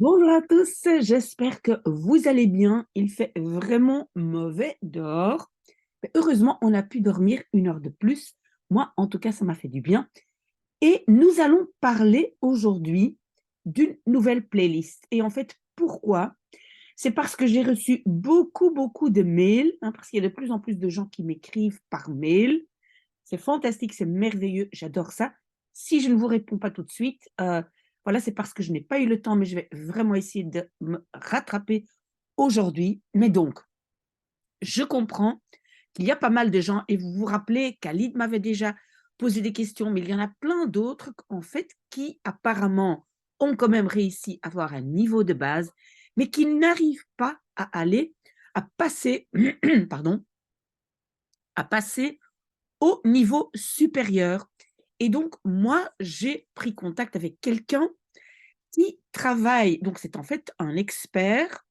Bonjour à tous, j'espère que vous allez bien. Il fait vraiment mauvais dehors. Mais heureusement, on a pu dormir 1 heure de plus. Moi, en tout cas, ça m'a fait du bien. Et nous allons parler aujourd'hui d'une nouvelle playlist. Et en fait, pourquoi? C'est parce que j'ai reçu beaucoup de mails, hein, parce qu'il y a de plus en plus de gens qui m'écrivent par mail. C'est fantastique, c'est merveilleux, j'adore ça. Si je ne vous réponds pas tout de suite, voilà, c'est parce que je n'ai pas eu le temps, mais je vais vraiment essayer de me rattraper aujourd'hui. Mais donc, je comprends qu'il y a pas mal de gens, et vous vous rappelez qu'Alid m'avait déjà posé des questions, mais il y en a plein d'autres, en fait, qui apparemment ont quand même réussi à avoir un niveau de base, mais qui n'arrivent pas à passer, pardon, à passer au niveau supérieur. Et donc, moi, j'ai pris contact avec quelqu'un qui travaille, donc c'est en fait un expert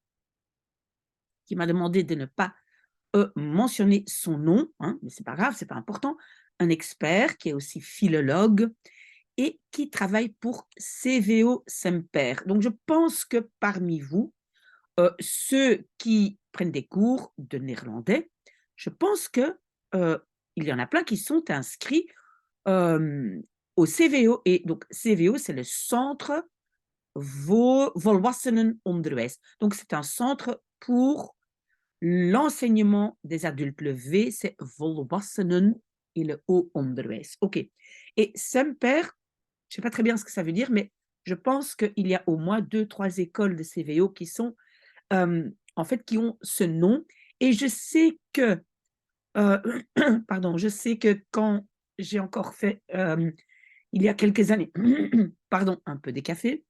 qui m'a demandé de ne pas mentionner son nom, hein, mais c'est pas grave, c'est pas important, un expert qui est aussi philologue et qui travaille pour CVO Semper. Donc, je pense que parmi vous, ceux qui prennent des cours de néerlandais, je pense que il y en a plein qui sont inscrits au CVO. Et donc, CVO, c'est le Centre Volwassenenonderwijs. Donc, c'est un centre pour l'enseignement des adultes. Le V, c'est Volwassenen et le O, Onderwijs. OK. Et Semper, je ne sais pas très bien ce que ça veut dire, mais je pense qu'il y a au moins 2, 3 écoles de CVO qui sont, en fait, qui ont ce nom. Et je sais que, euh, pardon, je sais que quand j'ai encore fait il y a quelques années, pardon, un peu des cafés,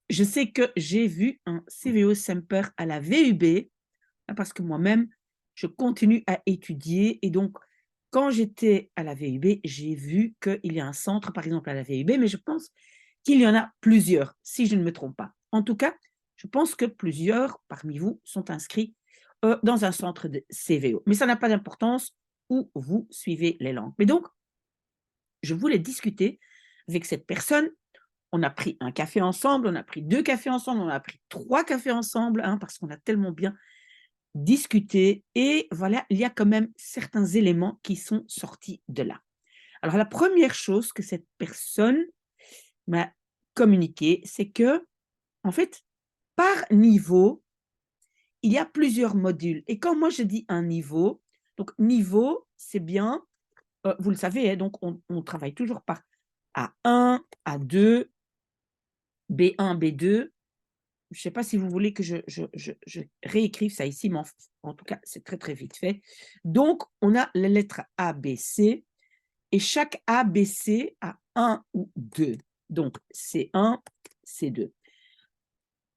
je sais que j'ai vu un CVO Semper à la VUB, hein, parce que moi-même, je continue à étudier. Et donc, quand j'étais à la VUB, j'ai vu qu'il y a un centre, par exemple, à la VUB, mais je pense qu'il y en a plusieurs, si je ne me trompe pas. En tout cas, je pense que plusieurs parmi vous sont inscrits dans un centre de CVO. Mais ça n'a pas d'importance où vous suivez les langues. Mais donc, je voulais discuter avec cette personne. On a pris un café ensemble, on a pris 2 cafés ensemble, on a pris 3 cafés ensemble, hein, parce qu'on a tellement bien discuté. Et voilà, il y a quand même certains éléments qui sont sortis de là. Alors, la première chose que cette personne m'a communiqué, c'est que, en fait, par niveau, il y a plusieurs modules. Et quand moi je dis un niveau, donc niveau, c'est bien, vous le savez, hein, donc on travaille toujours par A1, A2, B1, B2. Je ne sais pas si vous voulez que je réécrive ça ici, mais en tout cas, c'est très vite fait. Donc, on a les lettres A, B, C, et chaque A, B, C a 1 ou 2. Donc, C1, C2.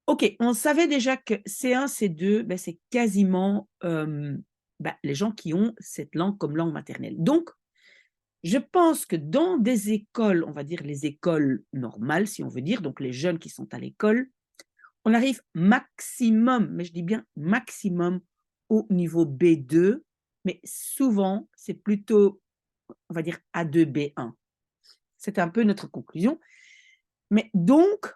OK, on savait déjà que C1, C2, ben, c'est quasiment ben, les gens qui ont cette langue comme langue maternelle. Donc, je pense que dans des écoles, on va dire les écoles normales, si on veut dire, donc les jeunes qui sont à l'école, on arrive maximum, mais je dis bien maximum, au niveau B2, mais souvent, c'est plutôt, on va dire, A2, B1. C'est un peu notre conclusion. Mais donc,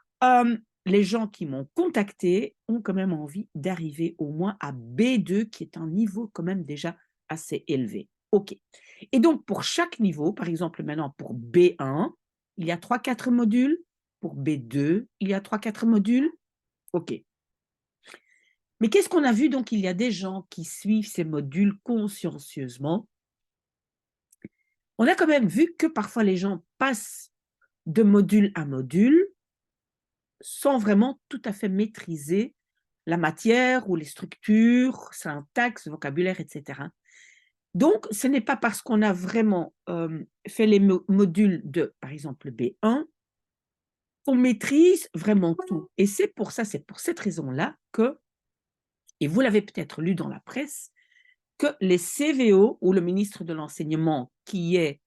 les gens qui m'ont contacté ont quand même envie d'arriver au moins à B2, qui est un niveau quand même déjà assez élevé. OK. Et donc, pour chaque niveau, par exemple, maintenant, pour B1, il y a 3, 4 modules. Pour B2, il y a 3, 4 modules. OK. Mais qu'est-ce qu'on a vu? Donc, il y a des gens qui suivent ces modules consciencieusement. On a quand même vu que parfois les gens passent de module à module sans vraiment tout à fait maîtriser la matière ou les structures, syntaxe, vocabulaire, etc. Donc, ce n'est pas parce qu'on a vraiment fait les modules de, par exemple, B1, qu'on maîtrise vraiment tout. Et c'est pour ça, c'est pour cette raison-là que, et vous l'avez peut-être lu dans la presse, que les CVO, ou le ministre de l'Enseignement, qui est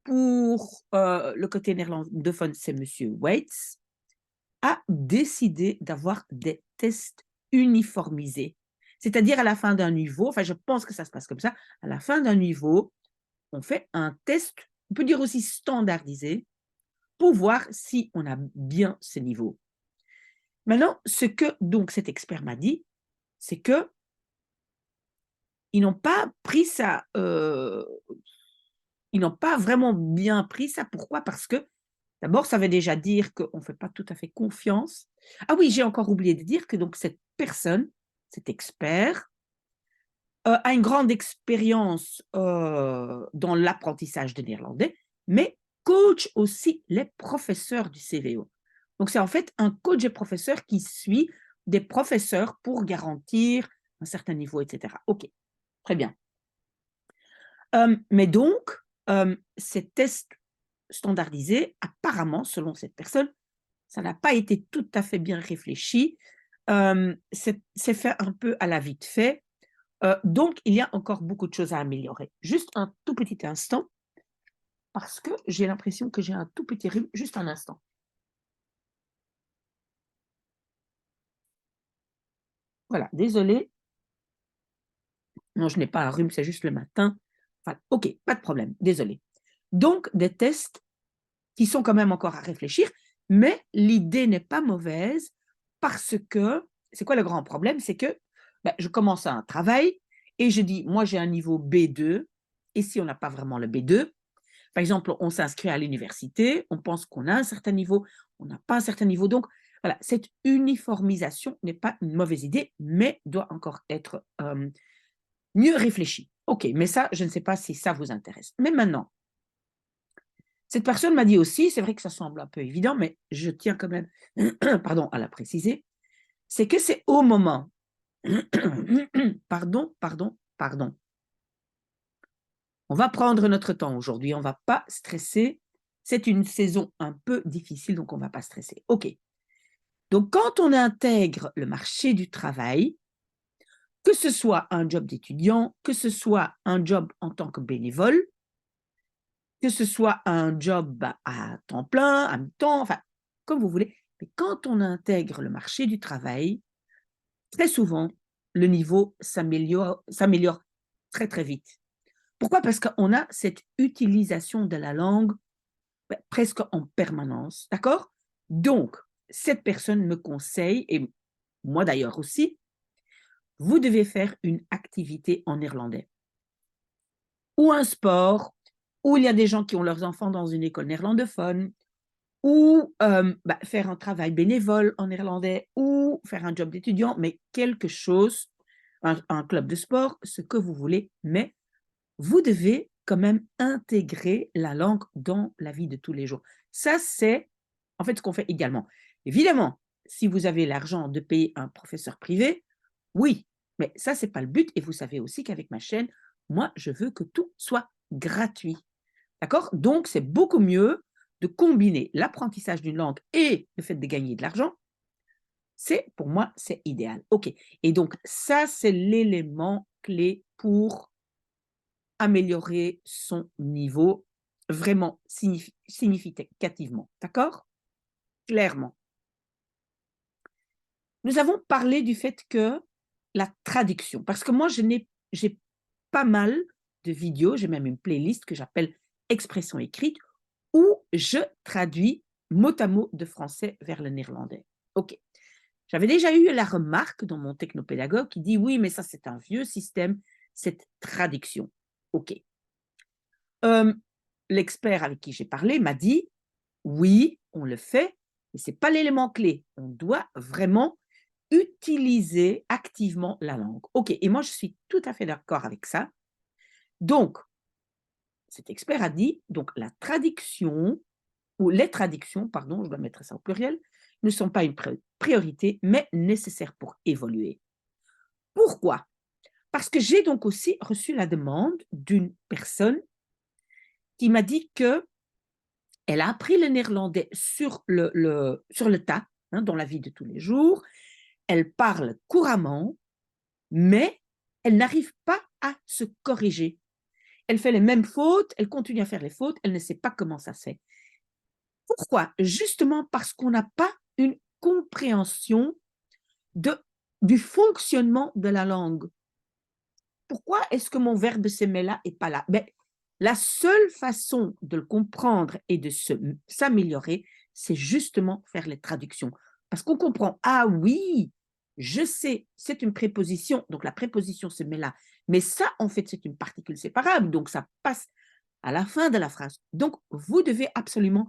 pour le côté néerlandophone, c'est M. Weitz, a décidé d'avoir des tests uniformisés. C'est-à-dire à la fin d'un niveau, enfin je pense que ça se passe comme ça, à la fin d'un niveau, on fait un test, on peut dire aussi standardisé, pour voir si on a bien ce niveau. Maintenant, ce que donc cet expert m'a dit, c'est que ils n'ont pas pris ça, ils n'ont pas vraiment bien pris ça. Pourquoi? Parce que d'abord, ça veut déjà dire qu'on ne fait pas tout à fait confiance. Ah oui, j'ai encore oublié de dire que donc cette personne, cet expert, a une grande expérience dans l'apprentissage de néerlandais, mais coach aussi les professeurs du CVO. Donc, c'est en fait un coach et professeur qui suit des professeurs pour garantir un certain niveau, etc. OK, très bien. Mais donc, ces tests standardisés, apparemment, selon cette personne, ça n'a pas été tout à fait bien réfléchi. C'est fait un peu à la vite fait. Donc, il y a encore beaucoup de choses à améliorer. Juste un tout petit instant, parce que j'ai l'impression que j'ai un tout petit rhume. Juste un instant. Voilà, désolée. Non, je n'ai pas un rhume, c'est juste le matin. Enfin, OK, pas de problème, désolée. Donc, des tests qui sont quand même encore à réfléchir, mais l'idée n'est pas mauvaise parce que, c'est quoi le grand problème? C'est que je commence un travail et je dis, moi j'ai un niveau B2, et si on n'a pas vraiment le B2, par exemple, on s'inscrit à l'université, on pense qu'on a un certain niveau, on n'a pas un certain niveau. Donc, voilà, cette uniformisation n'est pas une mauvaise idée, mais doit encore être mieux réfléchie. OK, mais ça, je ne sais pas si ça vous intéresse. Mais maintenant, cette personne m'a dit aussi, c'est vrai que ça semble un peu évident, mais je tiens quand même pardon, à la préciser, c'est que c'est au moment pardon. On va prendre notre temps aujourd'hui, on ne va pas stresser. C'est une saison un peu difficile, donc on ne va pas stresser. OK. Donc, quand on intègre le marché du travail, que ce soit un job d'étudiant, que ce soit un job en tant que bénévole, que ce soit un job à temps plein, à mi-temps, enfin, comme vous voulez, mais quand on intègre le marché du travail, très souvent, le niveau s'améliore très, très vite. Pourquoi? Parce qu'on a cette utilisation de la langue presque en permanence, d'accord? Donc, cette personne me conseille, et moi d'ailleurs aussi, vous devez faire une activité en néerlandais ou un sport, ou il y a des gens qui ont leurs enfants dans une école néerlandophone, ou faire un travail bénévole en néerlandais, ou faire un job d'étudiant, mais quelque chose, un club de sport, ce que vous voulez, mais vous devez quand même intégrer la langue dans la vie de tous les jours. Ça, c'est en fait ce qu'on fait également. Évidemment, si vous avez l'argent de payer un professeur privé, oui, mais ça, c'est pas le but. Et vous savez aussi qu'avec ma chaîne, moi, je veux que tout soit gratuit. D'accord? Donc, c'est beaucoup mieux de combiner l'apprentissage d'une langue et le fait de gagner de l'argent. C'est, pour moi, c'est idéal. OK. Et donc, ça, c'est l'élément clé pour améliorer son niveau vraiment significativement. D'accord? Clairement. Nous avons parlé du fait que la traduction, parce que moi, j'ai pas mal de vidéos, j'ai même une playlist que j'appelle Expression écrite, où je traduis mot à mot de français vers le néerlandais. OK. J'avais déjà eu la remarque dans mon technopédagogue qui dit oui, mais ça, c'est un vieux système, cette traduction. OK. L'expert avec qui j'ai parlé m'a dit oui, on le fait, mais ce n'est pas l'élément clé. On doit vraiment utiliser activement la langue. OK, et moi, je suis tout à fait d'accord avec ça. Donc, cet expert a dit, donc la traduction, ou les traductions, pardon, je dois mettre ça au pluriel, ne sont pas une priorité, mais nécessaires pour évoluer. Pourquoi? Parce que j'ai donc aussi reçu la demande d'une personne qui m'a dit que elle a appris le néerlandais sur le tas, hein, dans la vie de tous les jours. Elle parle couramment, mais elle n'arrive pas à se corriger. Elle fait les mêmes fautes, elle continue à faire les fautes, elle ne sait pas comment ça se fait. Pourquoi? Justement parce qu'on n'a pas une compréhension du fonctionnement de la langue. Pourquoi est-ce que mon verbe s'aimer là et pas là? La seule façon de le comprendre et de s'améliorer, c'est justement faire les traductions. Parce qu'on comprend, ah oui, je sais, c'est une préposition, donc la préposition se met là. Mais ça, en fait, c'est une particule séparable, donc ça passe à la fin de la phrase. Donc, vous devez absolument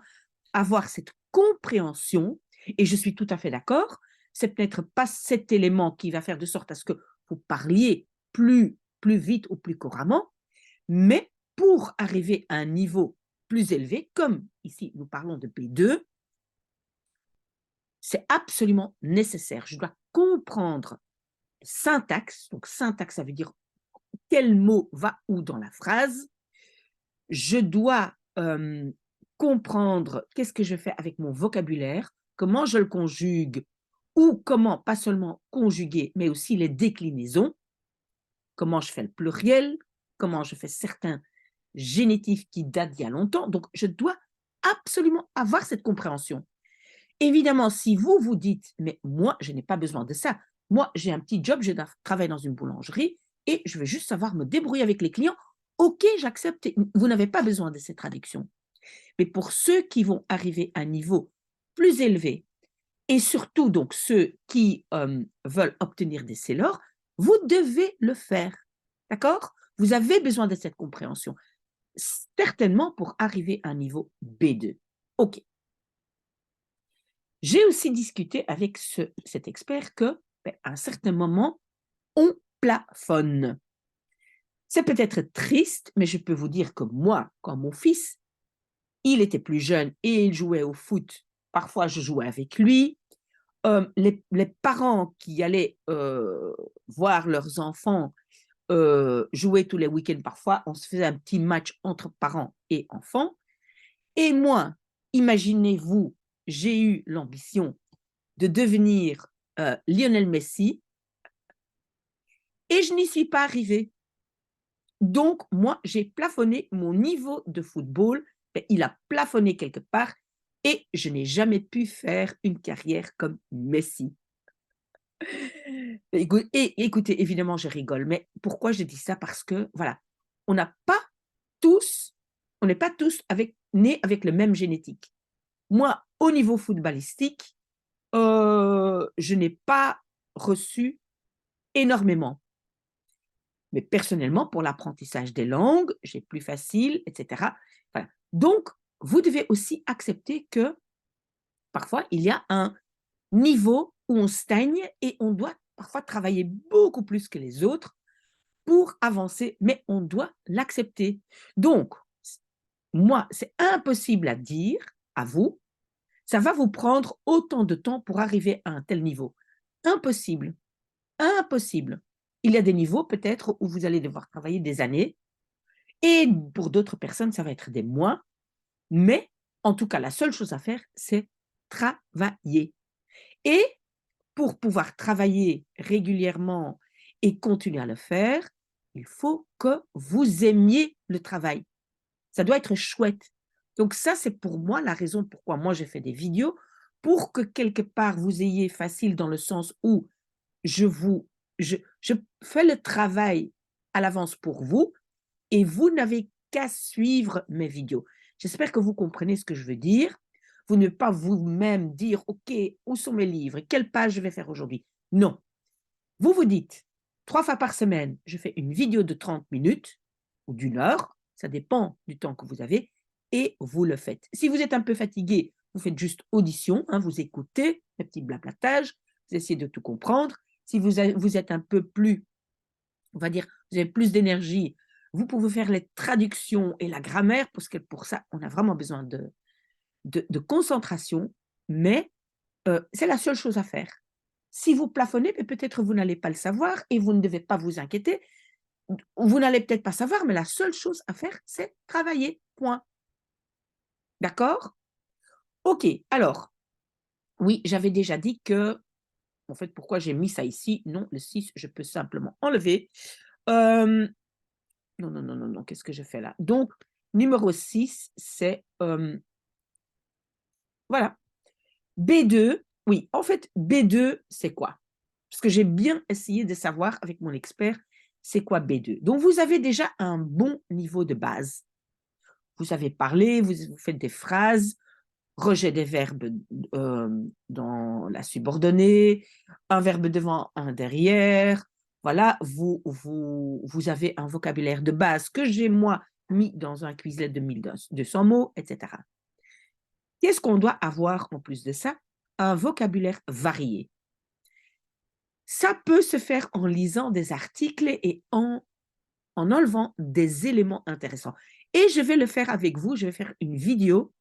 avoir cette compréhension, et je suis tout à fait d'accord, c'est peut-être pas cet élément qui va faire de sorte à ce que vous parliez plus vite ou plus couramment, mais pour arriver à un niveau plus élevé, comme ici nous parlons de B2, c'est absolument nécessaire. Je dois comprendre syntaxe, donc syntaxe ça veut dire quel mot va où dans la phrase. Je dois comprendre qu'est-ce que je fais avec mon vocabulaire, comment je le conjugue, ou comment, pas seulement conjuguer, mais aussi les déclinaisons, comment je fais le pluriel, comment je fais certains génitifs qui datent d'il y a longtemps. Donc, je dois absolument avoir cette compréhension. Évidemment, si vous vous dites, mais moi, je n'ai pas besoin de ça. Moi, j'ai un petit job, je travaille dans une boulangerie et je veux juste savoir me débrouiller avec les clients. OK, j'accepte. Vous n'avez pas besoin de ces traductions. Mais pour ceux qui vont arriver à un niveau plus élevé et surtout donc ceux qui veulent obtenir des CELOR, vous devez le faire. D'accord? Vous avez besoin de cette compréhension. Certainement pour arriver à un niveau B2. OK. J'ai aussi discuté avec cet expert que, à un certain moment, on plafonne. C'est peut-être triste, mais je peux vous dire que moi, quand mon fils, il était plus jeune et il jouait au foot, parfois je jouais avec lui, les parents qui allaient voir leurs enfants jouer tous les week-ends, parfois on se faisait un petit match entre parents et enfants. Et moi, imaginez-vous, j'ai eu l'ambition de devenir Lionel Messi et je n'y suis pas arrivée. Donc, moi, j'ai plafonné mon niveau de football. Il a plafonné quelque part et je n'ai jamais pu faire une carrière comme Messi. Et écoutez, évidemment, je rigole, mais pourquoi je dis ça? Parce que, voilà, on n'a pas tous, on n'est pas tous nés avec le même génétique. Moi, au niveau footballistique, je n'ai pas reçu énormément. Mais personnellement, pour l'apprentissage des langues, j'ai plus facile, etc. Voilà. Donc, vous devez aussi accepter que parfois, il y a un niveau où on stagne et on doit parfois travailler beaucoup plus que les autres pour avancer, mais on doit l'accepter. Donc, moi, c'est impossible à dire à vous, ça va vous prendre autant de temps pour arriver à un tel niveau. Impossible. Impossible. Il y a des niveaux peut-être où vous allez devoir travailler des années et pour d'autres personnes, ça va être des mois. Mais en tout cas, la seule chose à faire, c'est travailler. Et pour pouvoir travailler régulièrement et continuer à le faire, il faut que vous aimiez le travail. Ça doit être chouette. Donc ça, c'est pour moi la raison pourquoi moi j'ai fait des vidéos, pour que quelque part vous ayez facile dans le sens où je fais le travail à l'avance pour vous et vous n'avez qu'à suivre mes vidéos. J'espère que vous comprenez ce que je veux dire. Vous ne pas vous-même dire, OK, où sont mes livres? Quelle page je vais faire aujourd'hui? Non. Vous vous dites, 3 fois par semaine, je fais une vidéo de 30 minutes ou d'1 heure, ça dépend du temps que vous avez, et vous le faites. Si vous êtes un peu fatigué, vous faites juste audition, hein, vous écoutez, les petits blablatages, vous essayez de tout comprendre. Si vous êtes un peu plus, on va dire, vous avez plus d'énergie, vous pouvez faire les traductions et la grammaire, parce que pour ça, on a vraiment besoin de concentration, mais c'est la seule chose à faire. Si vous plafonnez, peut-être vous n'allez pas le savoir et vous ne devez pas vous inquiéter. Vous n'allez peut-être pas savoir, mais la seule chose à faire, c'est travailler. Point. D'accord? OK. Alors, oui, j'avais déjà dit que, en fait, pourquoi j'ai mis ça ici? Non, le 6, je peux simplement enlever. Non, non, non, non, non, qu'est-ce que je fais là? Donc, numéro 6, c'est, voilà, B2. Oui, en fait, B2, c'est quoi? Parce que j'ai bien essayé de savoir avec mon expert, c'est quoi B2. Donc, vous avez déjà un bon niveau de base. vous savez parler, vous faites des phrases, rejet des verbes dans la subordonnée, un verbe devant, un derrière. Voilà, vous avez un vocabulaire de base que j'ai, moi, mis dans un Quizlet de 1200 mots, etc. Qu'est-ce qu'on doit avoir en plus de ça? Un vocabulaire varié. Ça peut se faire en lisant des articles et en enlevant des éléments intéressants. Et je vais le faire avec vous, je vais faire une vidéo,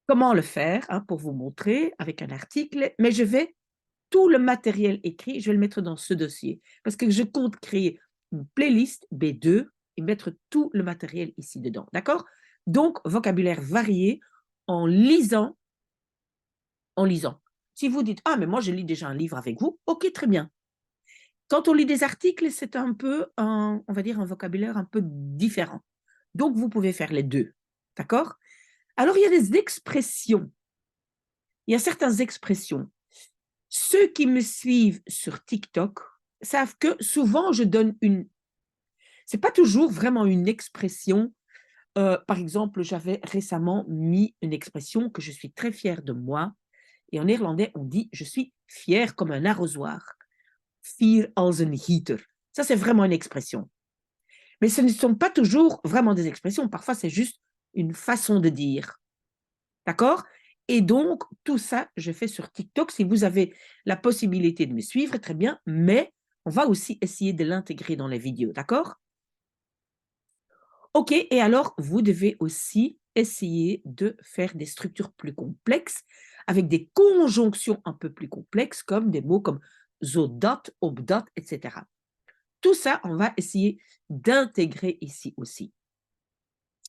comment le faire, hein, pour vous montrer avec un article, mais je vais, tout le matériel écrit, je vais le mettre dans ce dossier, parce que je compte créer une playlist B2 et mettre tout le matériel ici dedans, d'accord? Donc, vocabulaire varié en lisant, en lisant. Si vous dites, ah, mais moi, je lis déjà un livre avec vous, ok, très bien. Quand on lit des articles, c'est un peu, on va dire, un vocabulaire un peu différent. Donc, vous pouvez faire les deux, d'accord? Alors, il y a des expressions. Il y a certaines expressions. Ceux qui me suivent sur TikTok savent que souvent, je donne une... C'est pas toujours vraiment une expression. Par exemple, j'avais récemment mis une expression que je suis très fière de moi. Et en néerlandais, on dit « je suis fière comme un arrosoir ». Fier als een gieter. Ça, c'est vraiment une expression. Mais ce ne sont pas toujours vraiment des expressions. Parfois, c'est juste une façon de dire. D'accord? Et donc, tout ça, je fais sur TikTok. Si vous avez la possibilité de me suivre, très bien. Mais on va aussi essayer de l'intégrer dans les vidéos. D'accord? OK. Et alors, vous devez aussi essayer de faire des structures plus complexes avec des conjonctions un peu plus complexes comme des mots comme zodat, opdat, etc. Tout ça, on va essayer d'intégrer ici aussi.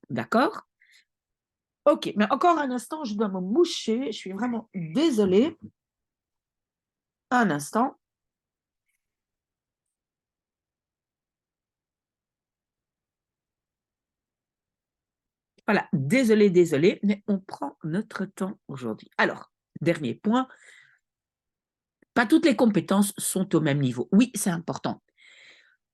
D'accord? OK, mais encore un instant, je dois me moucher. Je suis vraiment désolée. Un instant. Voilà, désolée, mais on prend notre temps aujourd'hui. Alors, dernier point, pas toutes les compétences sont au même niveau. Oui, c'est important.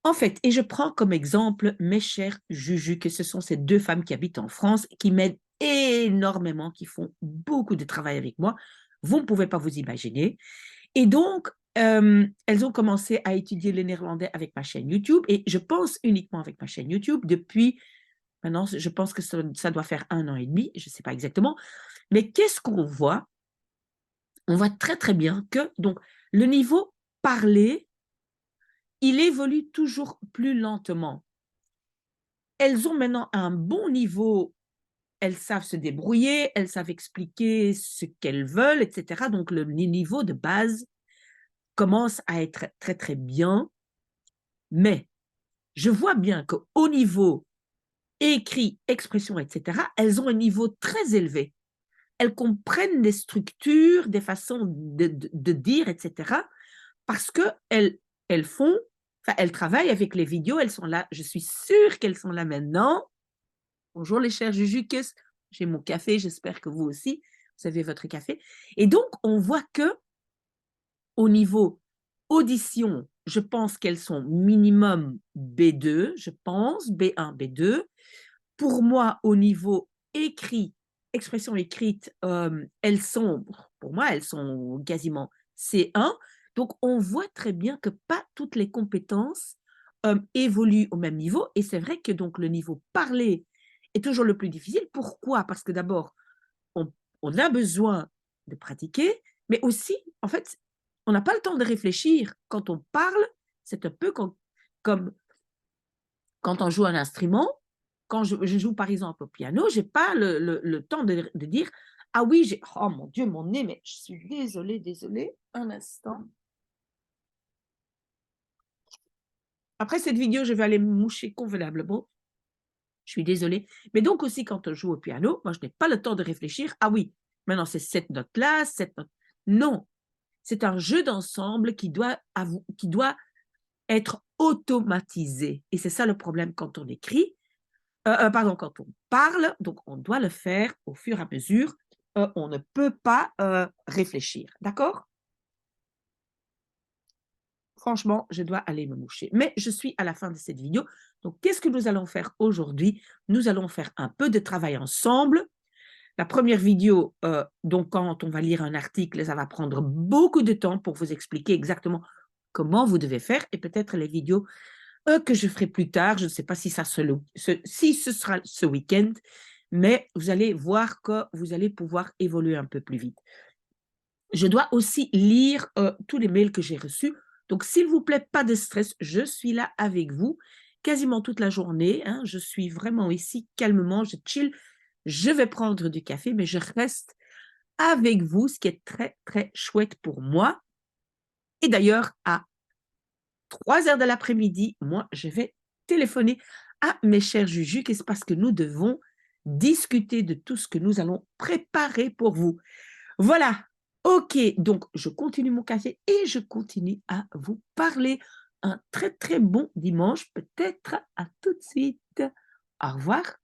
En fait, et je prends comme exemple mes chères Juju, que ce sont ces deux femmes qui habitent en France, qui m'aident énormément, qui font beaucoup de travail avec moi. Vous ne pouvez pas vous imaginer. Et donc, elles ont commencé à étudier le néerlandais avec ma chaîne YouTube, et je pense uniquement avec ma chaîne YouTube depuis, maintenant, je pense que ça doit faire 1 an et demi, je ne sais pas exactement. Mais qu'est-ce qu'on voit? On voit très, très bien que donc, le niveau parlé, il évolue toujours plus lentement. Elles ont maintenant un bon niveau, elles savent se débrouiller, elles savent expliquer ce qu'elles veulent, etc. Donc, le niveau de base commence à être très, très bien. Mais je vois bien qu'au niveau écrit, expression, etc., elles ont un niveau très élevé. Elles comprennent des structures, des façons de dire, etc., parce qu'elles font, enfin, elles travaillent avec les vidéos, elles sont là, je suis sûre qu'elles sont là maintenant. Bonjour les chers Jujuques, j'ai mon café, j'espère que vous aussi, vous avez votre café. Et donc, on voit que au niveau audition, je pense qu'elles sont minimum B2, je pense, B1, B2. Pour moi, au niveau écrit, expression écrite, elles sont, pour moi, elles sont quasiment C1. Donc, on voit très bien que pas toutes les compétences évoluent au même niveau. Et c'est vrai que donc le niveau parlé est toujours le plus difficile. Pourquoi? Parce que d'abord, on, on a besoin de pratiquer, mais aussi, en fait, on n'a pas le temps de réfléchir. Quand on parle, c'est un peu comme quand on joue un instrument. Quand je joue par exemple au piano, je n'ai pas le temps de dire ah oui, j'ai. Oh mon Dieu, mon nez, mais je suis désolée. Un instant. Après cette vidéo, je vais aller me moucher convenablement. Je suis désolée. Mais donc aussi, quand on joue au piano, moi, je n'ai pas le temps de réfléchir. Ah oui, maintenant, c'est cette note-là, cette note. Non, c'est un jeu d'ensemble qui doit être automatisé. Et c'est ça le problème quand on écrit. Pardon, quand on parle, donc on doit le faire au fur et à mesure. On ne peut pas réfléchir. D'accord? franchement, je dois aller me moucher. Mais je suis à la fin de cette vidéo. Donc, qu'est-ce que nous allons faire aujourd'hui? Nous allons faire un peu de travail ensemble. La première vidéo, donc quand on va lire un article, ça va prendre beaucoup de temps pour vous expliquer exactement comment vous devez faire et peut-être les vidéos que je ferai plus tard. Je ne sais pas si si ce sera ce week-end, mais vous allez voir que vous allez pouvoir évoluer un peu plus vite. Je dois aussi lire tous les mails que j'ai reçus. Donc, s'il vous plaît, pas de stress, je suis là avec vous quasiment toute la journée. Hein. Je suis vraiment ici calmement, je chill. Je vais prendre du café, mais je reste avec vous, ce qui est très, très chouette pour moi. Et d'ailleurs, à 3 heures de l'après-midi, moi, je vais téléphoner à mes chers Juju, qu'est-ce parce que nous devons discuter de tout ce que nous allons préparer pour vous. Voilà, ok, donc je continue mon café et je continue à vous parler. Un très, très bon dimanche, peut-être à tout de suite. Au revoir.